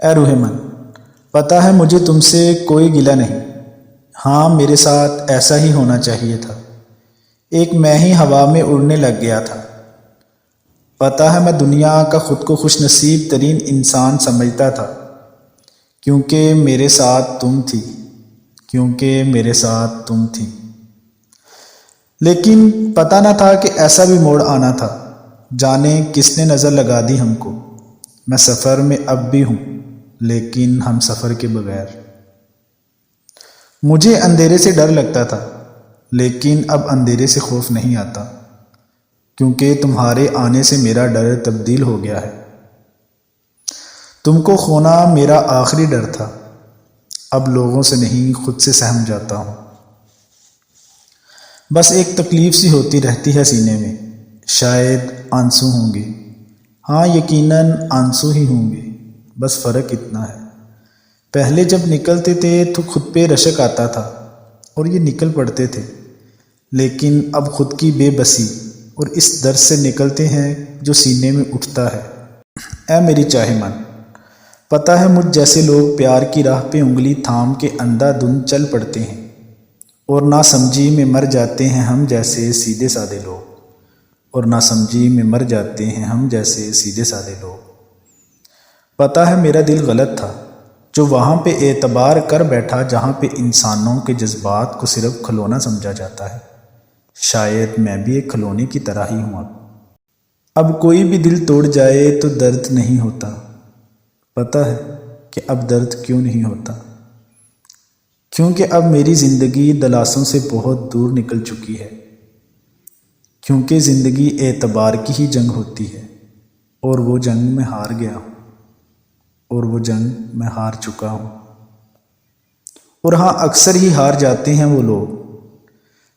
اے روح من، پتہ ہے مجھے تم سے کوئی گلہ نہیں۔ ہاں میرے ساتھ ایسا ہی ہونا چاہیے تھا، ایک میں ہی ہوا میں اڑنے لگ گیا تھا۔ پتہ ہے میں دنیا کا خود کو خوش نصیب ترین انسان سمجھتا تھا، کیونکہ میرے ساتھ تم تھی، کیونکہ میرے ساتھ تم تھی۔ لیکن پتہ نہ تھا کہ ایسا بھی موڑ آنا تھا، جانے کس نے نظر لگا دی ہم کو۔ میں سفر میں اب بھی ہوں، لیکن ہم سفر کے بغیر۔ مجھے اندھیرے سے ڈر لگتا تھا، لیکن اب اندھیرے سے خوف نہیں آتا، کیونکہ تمہارے آنے سے میرا ڈر تبدیل ہو گیا ہے۔ تم کو کھونا میرا آخری ڈر تھا، اب لوگوں سے نہیں خود سے سہم جاتا ہوں۔ بس ایک تکلیف سی ہوتی رہتی ہے سینے میں، شاید آنسو ہوں گے، ہاں یقیناً آنسو ہی ہوں گے، بس فرق اتنا ہے۔ پہلے جب نکلتے تھے تو خود پہ رشک آتا تھا اور یہ نکل پڑتے تھے، لیکن اب خود کی بے بسی اور اس درد سے نکلتے ہیں جو سینے میں اٹھتا ہے۔ اے میری چاہے من، پتہ ہے مجھ جیسے لوگ پیار کی راہ پہ انگلی تھام کے اندھا دھند چل پڑتے ہیں، اور نہ سمجھی میں مر جاتے ہیں ہم جیسے سیدھے سادے لوگ، اور نہ سمجھی میں مر جاتے ہیں ہم جیسے سیدھے سادے لوگ۔ پتہ ہے میرا دل غلط تھا، جو وہاں پہ اعتبار کر بیٹھا جہاں پہ انسانوں کے جذبات کو صرف کھلونا سمجھا جاتا ہے۔ شاید میں بھی ایک کھلونے کی طرح ہی ہوں۔ اب کوئی بھی دل توڑ جائے تو درد نہیں ہوتا۔ پتہ ہے کہ اب درد کیوں نہیں ہوتا؟ کیونکہ اب میری زندگی دلاسوں سے بہت دور نکل چکی ہے، کیونکہ زندگی اعتبار کی ہی جنگ ہوتی ہے، اور وہ جنگ میں ہار گیا ہوں، اور وہ جنگ میں ہار چکا ہوں۔ اور ہاں اکثر ہی ہار جاتے ہیں وہ لوگ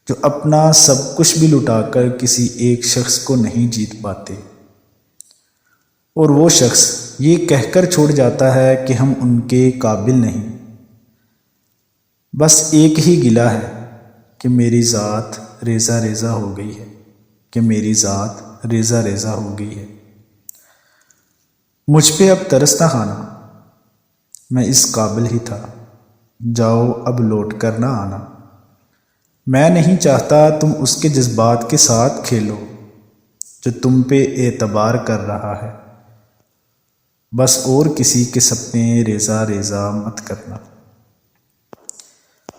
جو اپنا سب کچھ بھی لٹا کر کسی ایک شخص کو نہیں جیت پاتے، اور وہ شخص یہ کہہ کر چھوڑ جاتا ہے کہ ہم ان کے قابل نہیں۔ بس ایک ہی گلہ ہے کہ میری ذات ریزہ ریزہ ہو گئی ہے، کہ میری ذات ریزہ ریزہ ہو گئی ہے۔ مجھ پہ اب ترس نہ کھانا، میں اس قابل ہی تھا، جاؤ اب لوٹ کر نہ آنا۔ میں نہیں چاہتا تم اس کے جذبات کے ساتھ کھیلو جو تم پہ اعتبار کر رہا ہے، بس اور کسی کے سپنے ریزہ ریزہ مت کرنا،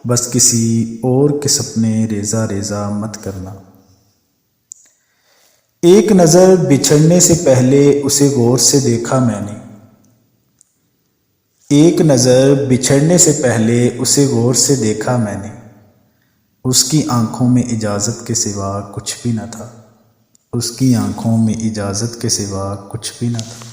بس کسی اور کے سپنے ریزہ ریزہ مت کرنا۔ ایک نظر بچھڑنے سے پہلے اسے غور سے دیکھا میں نے، ایک نظر بچھڑنے سے پہلے اسے غور سے دیکھا میں نے، اس کی آنکھوں میں اجازت کے سوا کچھ بھی نہ تھا، اس کی آنکھوں میں اجازت کے سوا کچھ بھی نہ تھا۔